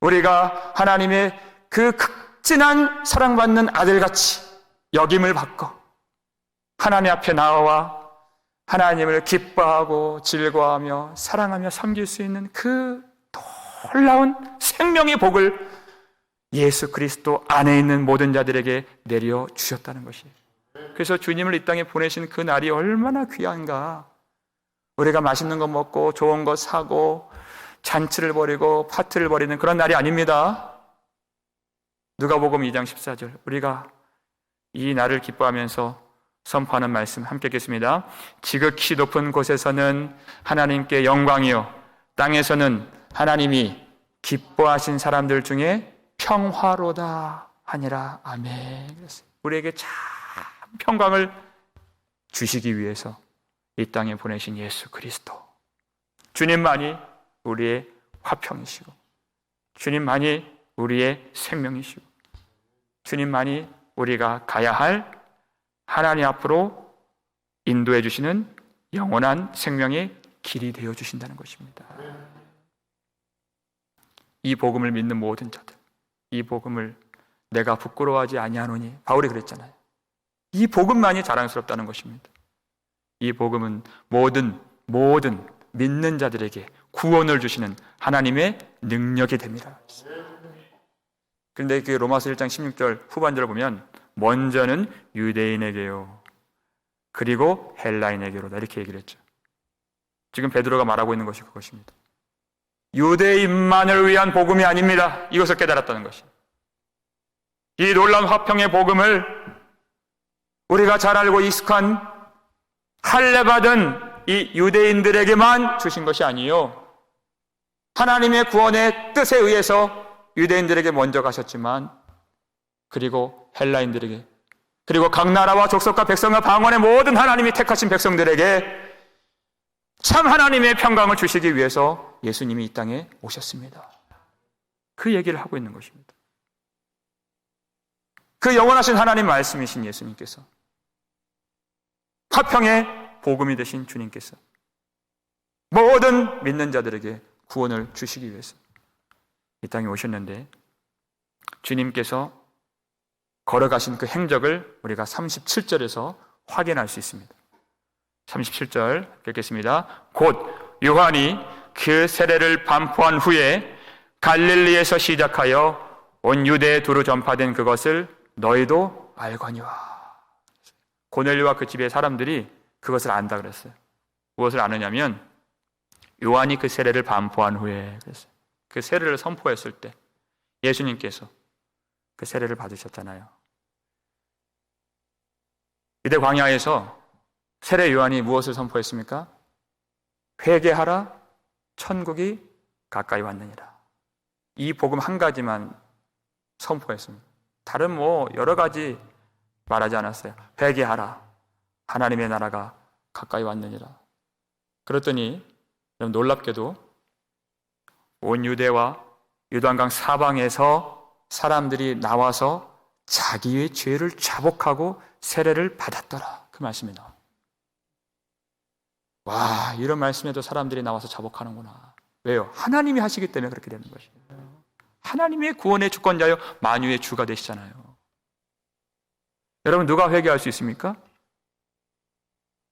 우리가 하나님의 그 극진한 사랑받는 아들같이 여김을 받고 하나님 앞에 나와 하나님을 기뻐하고 즐거워하며 사랑하며 섬길 수 있는 그 놀라운 생명의 복을 예수 그리스도 안에 있는 모든 자들에게 내려 주셨다는 것이에요. 그래서 주님을 이 땅에 보내신 그 날이 얼마나 귀한가. 우리가 맛있는 거 먹고 좋은 거 사고 잔치를 벌이고 파티를 벌이는 그런 날이 아닙니다. 누가복음 2장 14절 우리가 이 날을 기뻐하면서 선포하는 말씀 함께 읽겠습니다. 지극히 높은 곳에서는 하나님께 영광이요 땅에서는 하나님이 기뻐하신 사람들 중에 평화로다 하니라. 아멘. 우리에게 참 평강을 주시기 위해서 이 땅에 보내신 예수 그리스도, 주님만이 우리의 화평이시고 주님만이 우리의 생명이시고 주님만이 우리가 가야 할 하나님 앞으로 인도해 주시는 영원한 생명의 길이 되어 주신다는 것입니다. 이 복음을 믿는 모든 자들, 이 복음을 내가 부끄러워하지 아니하노니, 바울이 그랬잖아요. 이 복음만이 자랑스럽다는 것입니다. 이 복음은 모든 믿는 자들에게 구원을 주시는 하나님의 능력이 됩니다. 그런데 그 로마서 1장 16절 후반절을 보면 먼저는 유대인에게요 그리고 헬라인에게로다 이렇게 얘기를 했죠. 지금 베드로가 말하고 있는 것이 그것입니다. 유대인만을 위한 복음이 아닙니다. 이것을 깨달았다는 것입니다. 이 놀라운 화평의 복음을 우리가 잘 알고 익숙한 할례받은 이 유대인들에게만 주신 것이 아니요 하나님의 구원의 뜻에 의해서 유대인들에게 먼저 가셨지만 그리고 헬라인들에게 그리고 각 나라와 족속과 백성과 방언의 모든 하나님이 택하신 백성들에게 참 하나님의 평강을 주시기 위해서 예수님이 이 땅에 오셨습니다. 그 얘기를 하고 있는 것입니다. 그 영원하신 하나님 말씀이신 예수님께서 화평의 복음이 되신 주님께서 모든 믿는 자들에게 구원을 주시기 위해서 이 땅에 오셨는데, 주님께서 걸어가신 그 행적을 우리가 37절에서 확인할 수 있습니다. 37절 읽겠습니다. 곧 요한이 그 세례를 반포한 후에 갈릴리에서 시작하여 온 유대에 두루 전파된 그것을 너희도 알거니와. 고넬료와 그 집의 사람들이 그것을 안다 그랬어요. 무엇을 아느냐면 요한이 그 세례를 반포한 후에 그랬어요. 그 세례를 선포했을 때 예수님께서 그 세례를 받으셨잖아요. 이때 광야에서 세례 요한이 무엇을 선포했습니까? 회개하라, 천국이 가까이 왔느니라. 이 복음 한 가지만 선포했습니다. 다른 여러 가지 말하지 않았어요. 회개하라, 하나님의 나라가 가까이 왔느니라. 그랬더니 놀랍게도 온 유대와 요단강 사방에서 사람들이 나와서 자기의 죄를 자복하고 세례를 받았더라. 그 말씀이 나와요. 와, 이런 말씀에도 사람들이 나와서 자복하는구나. 왜요? 하나님이 하시기 때문에 그렇게 되는 것이에요. 하나님의 구원의 주권자요 만유의 주가 되시잖아요. 여러분, 누가 회개할 수 있습니까?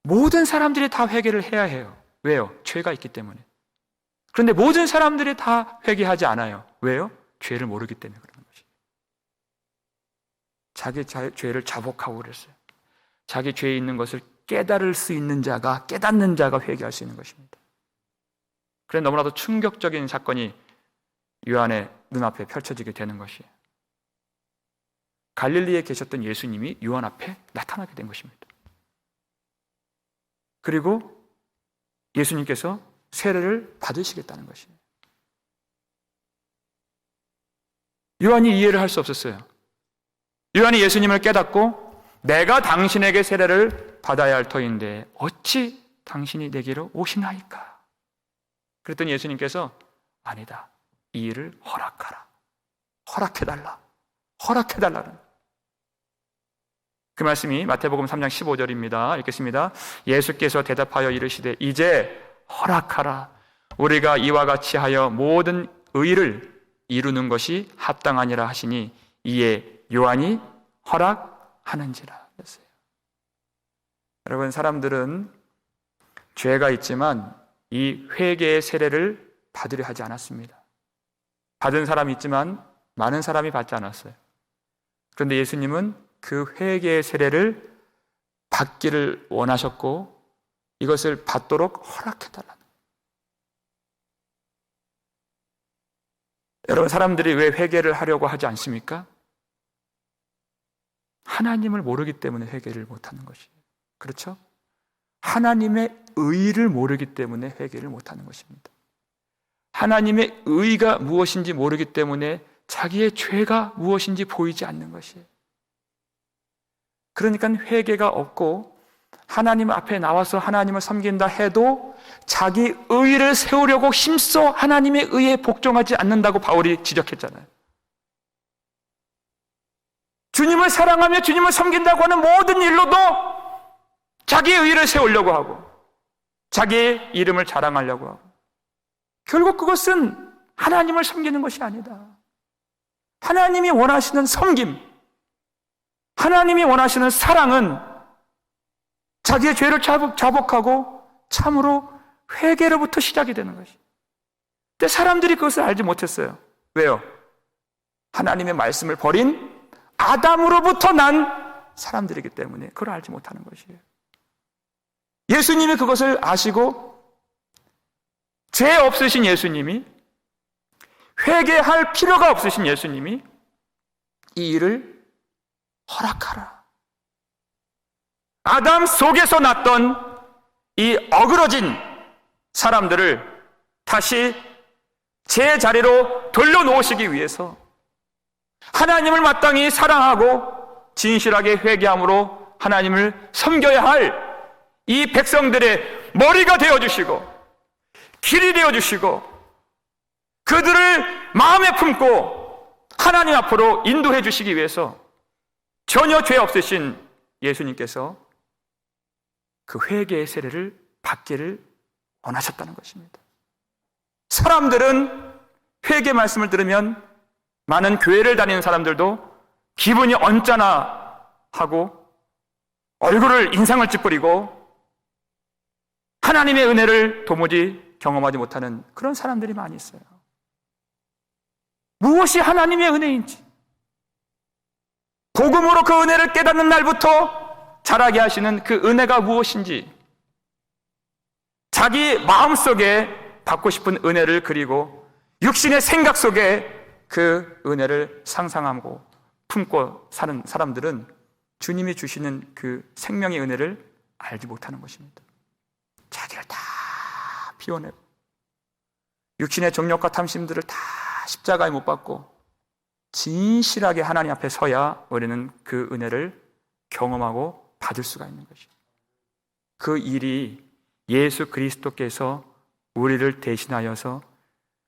모든 사람들이 다 회개를 해야 해요. 왜요? 죄가 있기 때문에. 그런데 모든 사람들이 다 회개하지 않아요. 왜요? 죄를 모르기 때문에 그러는 것이에요. 자기 죄를 자복하고 그랬어요. 자기 죄에 있는 것을 깨달을 수 있는 자가, 깨닫는 자가 회개할 수 있는 것입니다. 그래 너무나도 충격적인 사건이 요한의 눈앞에 펼쳐지게 되는 것이에요. 갈릴리에 계셨던 예수님이 요한 앞에 나타나게 된 것입니다. 그리고 예수님께서 세례를 받으시겠다는 것이에요. 요한이 이해를 할 수 없었어요. 요한이 예수님을 깨닫고 내가 당신에게 세례를 받아야 할 터인데 어찌 당신이 내게로 오시나이까? 그랬더니 예수님께서 아니다. 이 일을 허락하라. 허락해달라. 허락해달라는 그 말씀이 마태복음 3장 15절입니다. 읽겠습니다. 예수께서 대답하여 이르시되 이제 허락하라. 우리가 이와 같이 하여 모든 의를 이루는 것이 합당하니라 하시니 이에 요한이 허락하는지라 했어요. 여러분, 사람들은 죄가 있지만 이 회개의 세례를 받으려 하지 않았습니다. 받은 사람이 있지만 많은 사람이 받지 않았어요. 그런데 예수님은 그 회개의 세례를 받기를 원하셨고 이것을 받도록 허락해달라는 거예요. 여러분, 사람들이 왜 회개를 하려고 하지 않습니까? 하나님을 모르기 때문에 회개를 못하는 것이에요. 그렇죠? 하나님의 의를 모르기 때문에 회개를 못하는 것입니다. 하나님의 의가 무엇인지 모르기 때문에 자기의 죄가 무엇인지 보이지 않는 것이에요. 그러니까 회개가 없고 하나님 앞에 나와서 하나님을 섬긴다 해도 자기 의를 세우려고 힘써 하나님의 의에 복종하지 않는다고 바울이 지적했잖아요. 주님을 사랑하며 주님을 섬긴다고 하는 모든 일로도 자기의 의를 세우려고 하고 자기의 이름을 자랑하려고 하고 결국 그것은 하나님을 섬기는 것이 아니다. 하나님이 원하시는 섬김, 하나님이 원하시는 사랑은 자기의 죄를 자복하고 참으로 회개로부터 시작이 되는 것이에요. 근데 사람들이 그것을 알지 못했어요. 왜요? 하나님의 말씀을 버린 아담으로부터 난 사람들이기 때문에 그걸 알지 못하는 것이에요. 예수님이 그것을 아시고 죄 없으신 예수님이, 회개할 필요가 없으신 예수님이 이 일을 허락하라. 아담 속에서 났던 이 어그러진 사람들을 다시 제 자리로 돌려놓으시기 위해서 하나님을 마땅히 사랑하고 진실하게 회개함으로 하나님을 섬겨야 할 이 백성들의 머리가 되어주시고 길이 되어주시고 그들을 마음에 품고 하나님 앞으로 인도해 주시기 위해서 전혀 죄 없으신 예수님께서 그 회개의 세례를 받기를 원하셨다는 것입니다. 사람들은 회개 말씀을 들으면, 많은 교회를 다니는 사람들도 기분이 언짢아 하고 얼굴을 인상을 찌푸리고 하나님의 은혜를 도무지 경험하지 못하는 그런 사람들이 많이 있어요. 무엇이 하나님의 은혜인지, 복음으로 그 은혜를 깨닫는 날부터 자라게 하시는 그 은혜가 무엇인지, 자기 마음속에 받고 싶은 은혜를 그리고 육신의 생각 속에 그 은혜를 상상하고 품고 사는 사람들은 주님이 주시는 그 생명의 은혜를 알지 못하는 것입니다. 자기를 다 비워내고 육신의 정욕과 탐심들을 다 십자가에 못 박고 진실하게 하나님 앞에 서야 우리는 그 은혜를 경험하고 받을 수가 있는 것입니다. 그 일이 예수 그리스도께서 우리를 대신하여서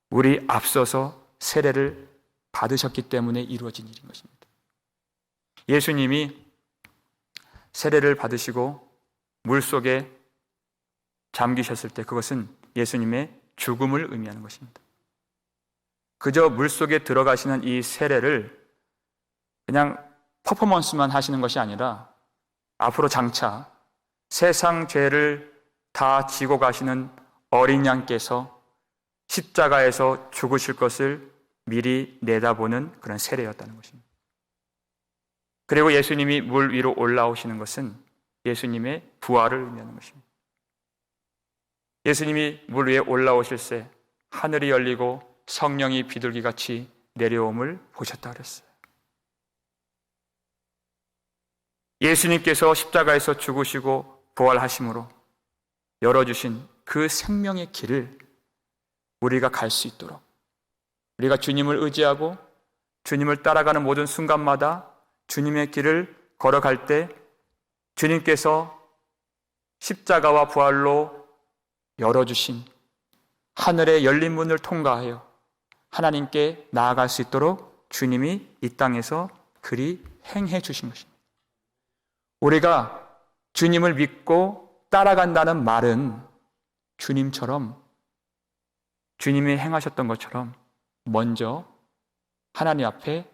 우리 앞서서 세례를 받으셨기 때문에 이루어진 일인 것입니다. 예수님이 세례를 받으시고 물속에 잠기셨을 때 그것은 예수님의 죽음을 의미하는 것입니다. 그저 물속에 들어가시는 이 세례를 그냥 퍼포먼스만 하시는 것이 아니라 앞으로 장차 세상 죄를 다 지고 가시는 어린 양께서 십자가에서 죽으실 것을 미리 내다보는 그런 세례였다는 것입니다. 그리고 예수님이 물 위로 올라오시는 것은 예수님의 부활을 의미하는 것입니다. 예수님이 물 위에 올라오실 때 하늘이 열리고 성령이 비둘기같이 내려옴을 보셨다 그랬어요. 예수님께서 십자가에서 죽으시고 부활하심으로 열어주신 그 생명의 길을 우리가 갈 수 있도록, 우리가 주님을 의지하고 주님을 따라가는 모든 순간마다 주님의 길을 걸어갈 때 주님께서 십자가와 부활로 열어주신 하늘의 열린 문을 통과하여 하나님께 나아갈 수 있도록 주님이 이 땅에서 그리 행해 주신 것입니다. 우리가 주님을 믿고 따라간다는 말은 주님처럼, 주님이 행하셨던 것처럼 먼저 하나님 앞에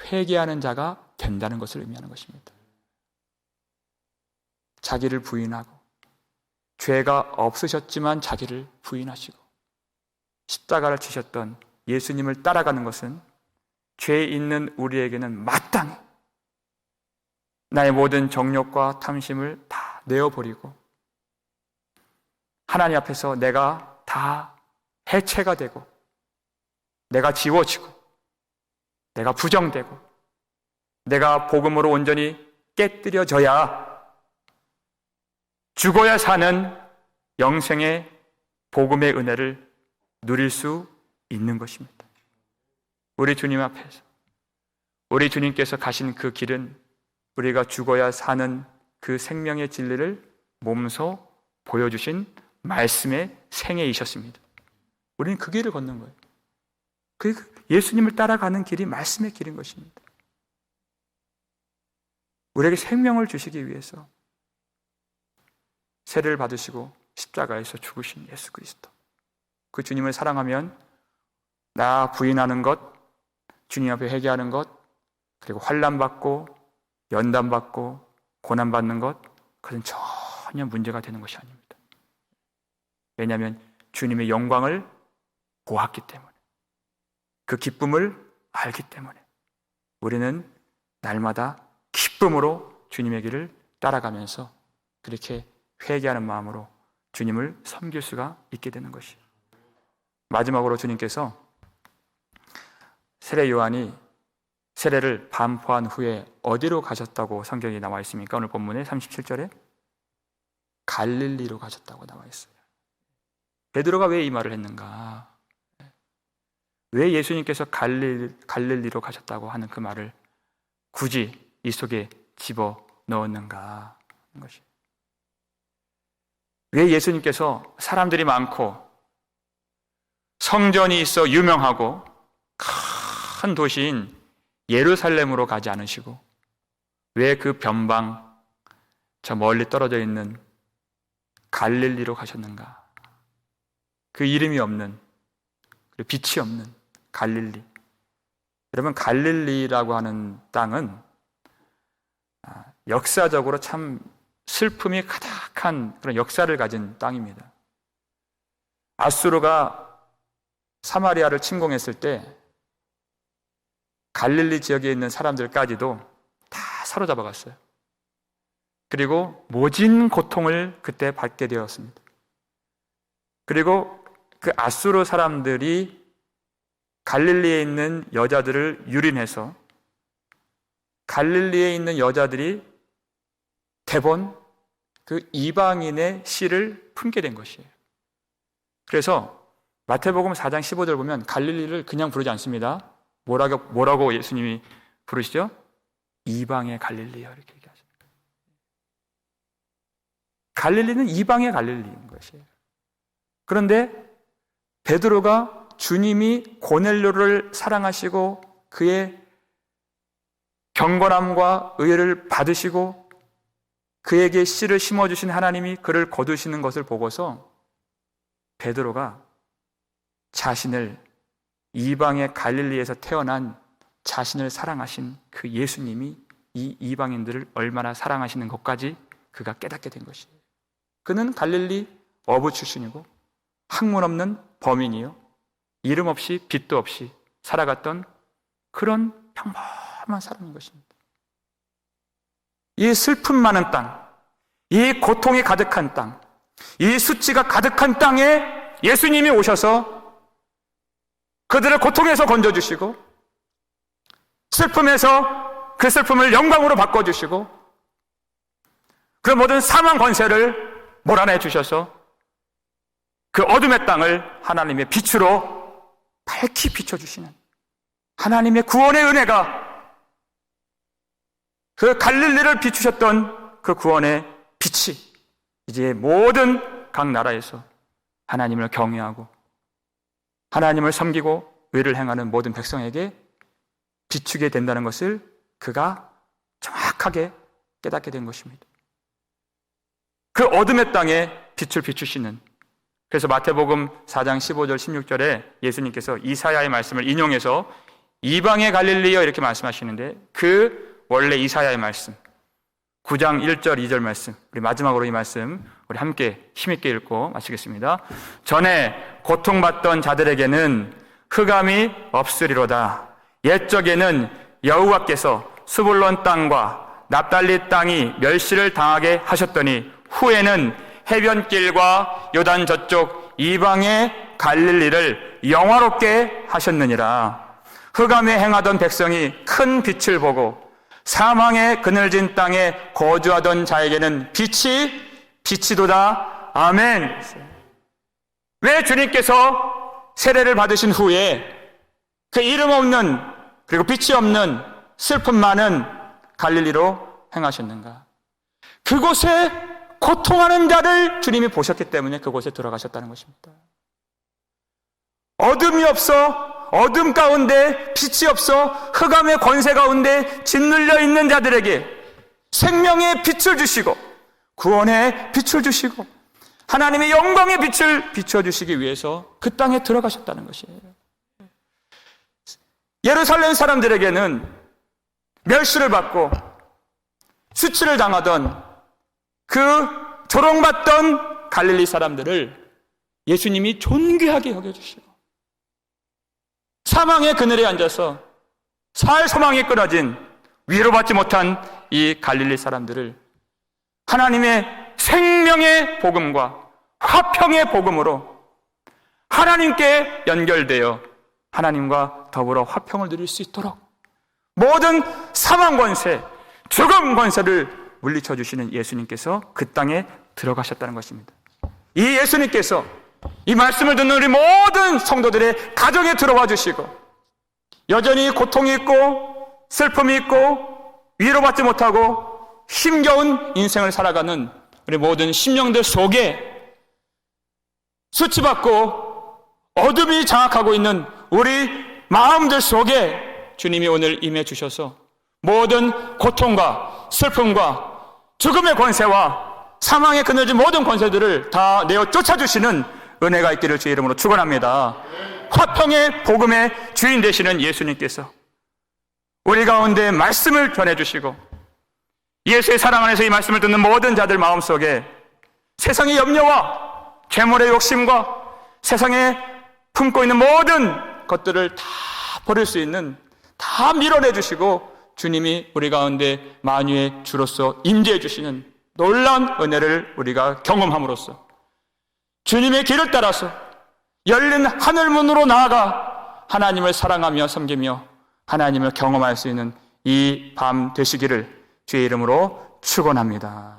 회개하는 자가 된다는 것을 의미하는 것입니다. 자기를 부인하고 죄가 없으셨지만 자기를 부인하시고 십자가를 지셨던 예수님을 따라가는 것은 죄 있는 우리에게는 마땅히 나의 모든 정욕과 탐심을 다 내어버리고 하나님 앞에서 내가 다 해체가 되고 내가 지워지고 내가 부정되고 내가 복음으로 온전히 깨뜨려져야 죽어야 사는 영생의 복음의 은혜를 누릴 수 있는 것입니다. 우리 주님 앞에서 우리 주님께서 가신 그 길은 우리가 죽어야 사는 그 생명의 진리를 몸소 보여주신 말씀의 생애이셨습니다. 우리는 그 길을 걷는 거예요. 그 예수님을 따라가는 길이 말씀의 길인 것입니다. 우리에게 생명을 주시기 위해서 세례를 받으시고 십자가에서 죽으신 예수 그리스도, 그 주님을 사랑하면 나 부인하는 것, 주님 앞에 회개하는 것, 그리고 환난받고 연단받고 고난받는 것, 그건 전혀 문제가 되는 것이 아닙니다. 왜냐하면 주님의 영광을 보았기 때문에, 그 기쁨을 알기 때문에 우리는 날마다 기쁨으로 주님의 길을 따라가면서 그렇게 회개하는 마음으로 주님을 섬길 수가 있게 되는 것이에요. 마지막으로 주님께서 세례 요한이 세례를 반포한 후에 어디로 가셨다고 성경에 나와 있습니까? 오늘 본문의 37절에 갈릴리로 가셨다고 나와 있어요. 베드로가 왜 이 말을 했는가? 왜 예수님께서 갈릴리로 가셨다고 하는 그 말을 굳이 이 속에 집어 넣었는가 하는 것이. 왜 예수님께서 사람들이 많고 성전이 있어 유명하고 큰 도시인 예루살렘으로 가지 않으시고 왜 그 변방, 저 멀리 떨어져 있는 갈릴리로 가셨는가? 그 이름이 없는, 그리고 빛이 없는 갈릴리. 여러분, 갈릴리라고 하는 땅은 역사적으로 참 슬픔이 가득한 그런 역사를 가진 땅입니다. 아수르가 사마리아를 침공했을 때 갈릴리 지역에 있는 사람들까지도 다 사로잡아 갔어요. 그리고 모진 고통을 그때 받게 되었습니다. 그리고 그 아수르 사람들이 갈릴리에 있는 여자들을 유린해서 갈릴리에 있는 여자들이 대본 그 이방인의 씨를 품게 된 것이에요. 그래서 마태복음 4장 15절 보면 갈릴리를 그냥 부르지 않습니다. 뭐라고 예수님이 부르시죠? 이방의 갈릴리요, 이렇게 얘기하십니다. 갈릴리는 이방의 갈릴리인 것이에요. 그런데 베드로가 주님이 고넬료를 사랑하시고 그의 경건함과 의를 받으시고 그에게 씨를 심어주신 하나님이 그를 거두시는 것을 보고서 베드로가 자신을 이방의 갈릴리에서 태어난 자신을 사랑하신 그 예수님이 이 이방인들을 얼마나 사랑하시는 것까지 그가 깨닫게 된 것이에요. 그는 갈릴리 어부 출신이고 학문 없는 범인이요, 이름 없이 빚도 없이 살아갔던 그런 평범한 사람인 것입니다. 이 슬픔 많은 땅, 이 고통이 가득한 땅, 이 수치가 가득한 땅에 예수님이 오셔서 그들을 고통에서 건져주시고 슬픔에서 그 슬픔을 영광으로 바꿔주시고 그 모든 사망 권세를 몰아내 주셔서 그 어둠의 땅을 하나님의 빛으로 밝히 비춰주시는 하나님의 구원의 은혜가 그 갈릴리를 비추셨던 그 구원의 빛이 이제 모든 각 나라에서 하나님을 경외하고 하나님을 섬기고 의를 행하는 모든 백성에게 비추게 된다는 것을 그가 정확하게 깨닫게 된 것입니다. 그 어둠의 땅에 빛을 비추시는, 그래서 마태복음 4장 15절 16절에 예수님께서 이사야의 말씀을 인용해서 이방의 갈릴리여 이렇게 말씀하시는데, 그 원래 이사야의 말씀 9장 1절 2절 말씀, 우리 마지막으로 이 말씀 우리 함께 힘있게 읽고 마치겠습니다. 전에 고통받던 자들에게는 흑암이 없으리로다. 옛적에는 여호와께서 스불론 땅과 납달리 땅이 멸시를 당하게 하셨더니 후에는 해변길과 요단 저쪽 이방의 갈릴리를 영화롭게 하셨느니라. 흑암에 행하던 백성이 큰 빛을 보고 사망의 그늘진 땅에 거주하던 자에게는 빛이도다. 아멘. 왜 주님께서 세례를 받으신 후에 그 이름 없는, 그리고 빛이 없는 슬픔 많은 갈릴리로 행하셨는가? 그곳에 고통하는 자를 주님이 보셨기 때문에 그곳에 들어가셨다는 것입니다. 어둠이 없어, 어둠 가운데 빛이 없어, 흑암의 권세 가운데 짓눌려 있는 자들에게 생명의 빛을 주시고 구원의 빛을 주시고 하나님의 영광의 빛을 비춰주시기 위해서 그 땅에 들어가셨다는 것이에요. 예루살렘 사람들에게는 멸시를 받고 수치를 당하던 그 조롱받던 갈릴리 사람들을 예수님이 존귀하게 여겨주시고 사망의 그늘에 앉아서 살 소망이 끊어진 위로받지 못한 이 갈릴리 사람들을 하나님의 생명의 복음과 화평의 복음으로 하나님께 연결되어 하나님과 더불어 화평을 누릴 수 있도록 모든 사망 권세, 죽음 권세를 물리쳐 주시는 예수님께서 그 땅에 들어가셨다는 것입니다. 이 예수님께서 이 말씀을 듣는 우리 모든 성도들의 가정에 들어와 주시고 여전히 고통이 있고 슬픔이 있고 위로받지 못하고 힘겨운 인생을 살아가는 우리 모든 심령들 속에 수치받고 어둠이 장악하고 있는 우리 마음들 속에 주님이 오늘 임해 주셔서 모든 고통과 슬픔과 죽음의 권세와 사망에 그늘진 모든 권세들을 다 내어 쫓아주시는 은혜가 있기를 주의 이름으로 축원합니다. 화평의 복음의 주인 되시는 예수님께서 우리 가운데 말씀을 전해주시고 예수의 사랑 안에서 이 말씀을 듣는 모든 자들 마음속에 세상의 염려와 재물의 욕심과 세상에 품고 있는 모든 것들을 다 버릴 수 있는, 다 밀어내 주시고 주님이 우리 가운데 만유의 주로서 임재해 주시는 놀라운 은혜를 우리가 경험함으로써 주님의 길을 따라서 열린 하늘문으로 나아가 하나님을 사랑하며 섬기며 하나님을 경험할 수 있는 이 밤 되시기를 주의 이름으로 축원합니다.